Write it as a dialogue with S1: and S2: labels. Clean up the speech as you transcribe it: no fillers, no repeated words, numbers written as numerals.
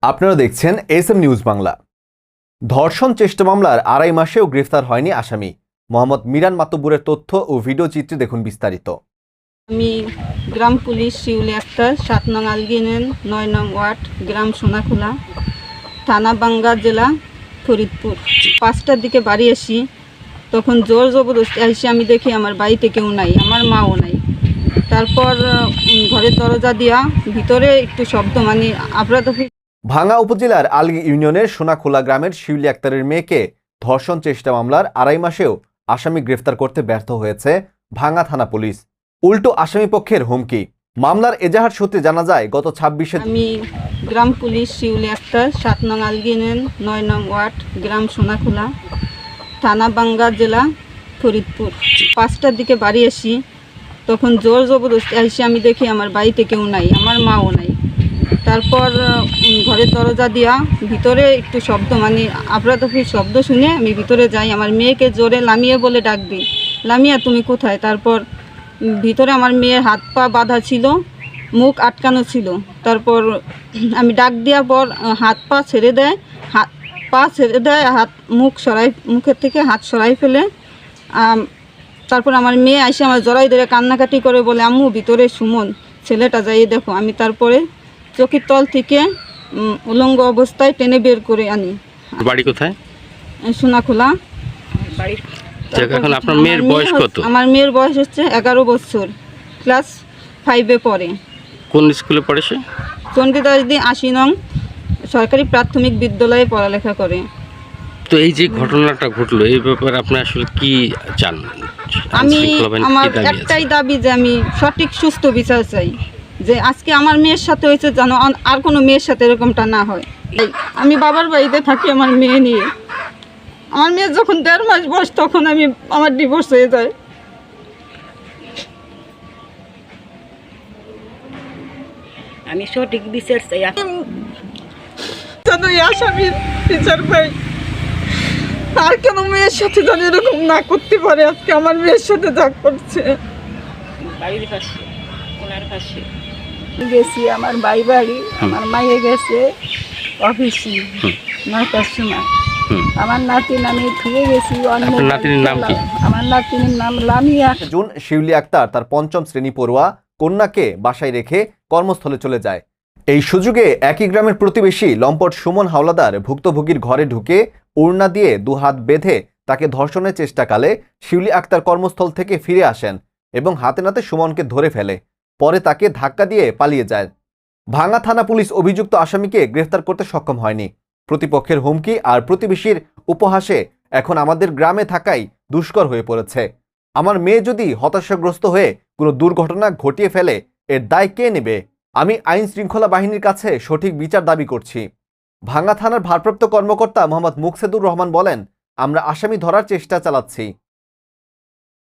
S1: আপনারা দেখছেন SM news Bangla. ধর্ষণ চেষ্টা মামলার ২.৫ মাসেও গ্রেফতার হয়নি আসামি। মোহাম্মদ মিরান মাতব্বরের তথ্য ও ভিডিও চিত্রে দেখুন বিস্তারিত।
S2: আমি গ্রাম পুলিশ শিউলি আক্তার ৭ নং আলগিনের ৯ নং ওয়ার্ড গ্রাম সোনাখোলা থানা বাঙ্গা জেলা ফরিদপুর। ৫টার দিকে বাড়ি আসি, তখন জোর জবরদস্তি এসে আমি দেখি আমার বাড়িতে কেউ নাই, আমার মাও নাই। তারপর ঘরের দরজা দিয়া ভিতরে একটু শব্দ, মানে আফরাতফরি।
S1: ভাঙ্গা উপজেলার আলগি ইউনিয়নের সোনাখোলা গ্রামের শিউলি আক্তারের মেয়েকে ধর্ষণ চেষ্টা মামলার ২.৫ মাসেও আসামি গ্রেফতার করতে ব্যর্থ হয়েছে ভাঙ্গা থানা পুলিশ। উল্টো আসামি পক্ষের হুমকি। মামলার এজাহার সূত্রে জানা যায়, গত ২৬শে
S2: আমি গ্রাম পুলিশ শিউলি আক্তার ৭ নং আলগিনের ৯ নং ওয়ার্ড গ্রাম সোনাখোলা থানা বাঙ্গা জেলা ফরিদপুর। ৫টার দিকে বাড়ি আসি, তখন জোর জবরদস্তি এসে আমি দেখি আমার বাড়িতে কেউ নাই, আমার মাও নাই। তারপর ঘরের দরজা দিয়া ভিতরে একটু শব্দ, মানে আফরাতফরি শব্দ শুনে আমি ভিতরে যাই। আমার মেয়েকে জোরে লামিয়ে বলে ডাক দিই, লামিয়া তুমি কোথায়? তারপর ভিতরে আমার মেয়ের হাত পা বাঁধা ছিল, মুখ আটকানো ছিল। তারপর আমি ডাক দেওয়ার পর হাত পা ছেড়ে দেয়, মুখের থেকে হাত সরাই ফেলে। তারপর আমার মেয়ে এসে আমার জড়াই ধরে কান্নাকাটি করে বলে, আম্মু ভিতরে সুমন, ছেলেটা যাইয়ে দেখো। আমি তারপরে চকির তল থেকে উলঙ্গ অবস্থায় টেনে বের করে আনি।
S3: বাড়ি কোথায়?
S2: সোনাখোলা।
S3: এখন আপনার মেয়ের বয়স কত?
S2: আমার মেয়ের বয়স হচ্ছে 11 বছর, ক্লাস 5-এ পড়ে।
S3: কোন স্কুলে পড়ে সে?
S2: চণ্ডীদাসদি ৮০ নং সরকারি প্রাথমিক বিদ্যালয়ে পড়ালেখা করে।
S3: তো এই যে ঘটনাটা ঘটলো, এই ব্যাপারে আপনি আসলে কি চান?
S2: আমার একটাই দাবি যে আমি সঠিক সুস্থ বিচার চাই, যে আজকে আমার মেয়ের সাথে হয়েছে যেন আর কোনো মেয়ের সাথে এরকমটা না হয়। আমি বাবার বাড়িতে থাকি আমার মেয়ে নিয়ে। আমার মেয়ের যখন ১.৫ মাস বয়স, তখন আমার ডিভোর্স হয়ে যায়।
S4: আমি সঠিক বিচার চাই,
S2: যেন এই আসামির বিচার পাই। আর কেন মেয়ের সাথে যেন এরকম না করতে পারে। আজকে আমার মেয়ের সাথে যা করছে।
S4: বাড়ির পাশে, ওনার পাশে
S2: গেছি আমার বাড়ি, আমার মাইয়ে গেছে অফিসে ৯টার সময়। আমার নাতিন আমি ফিরে গেছি।
S3: নাতিনের নাম কি?
S2: আমার নাতিনের নাম লামিয়া।
S1: জুন শিউলি আক্তার তার ৫ম শ্রেণী পড়ুয়া কন্যাকে বাসায় রেখে কর্মস্থলে চলে যায়। এই সুযোগে একই গ্রামের প্রতিবেশী লম্পট সুমন হাওলাদার ভুক্তভোগীর ঘরে ঢুকে ওড়না দিয়ে দুহাত বেঁধে তাকে ধর্ষণের চেষ্টাকালে শিউলি আক্তার কর্মস্থল থেকে ফিরে আসেন এবং হাতে নাতে সুমনকে ধরে ফেলে। পরে তাকে ধাক্কা দিয়ে পালিয়ে যায়। ভাঙ্গা থানা পুলিশ অভিযুক্ত আসামিকে গ্রেফতার করতে সক্ষম হয়নি। প্রতিপক্ষের হুমকি আর প্রতিবেশীর উপহাসে এখন আমাদের গ্রামে থাকাই দুষ্কর হয়ে পড়েছে। আমার মেয়ে যদি হতাশাগ্রস্ত হয়ে কোনো দুর্ঘটনা ঘটিয়ে ফেলে, এর দায় কে নেবে? আমি আইন শৃঙ্খলা বাহিনীর কাছে সঠিক বিচার দাবি করছি। ভাঙ্গা থানার ভারপ্রাপ্ত কর্মকর্তা মোহাম্মদ মুকসেদুর রহমান বলেন, আমরা আসামি ধরার চেষ্টা চালাচ্ছি।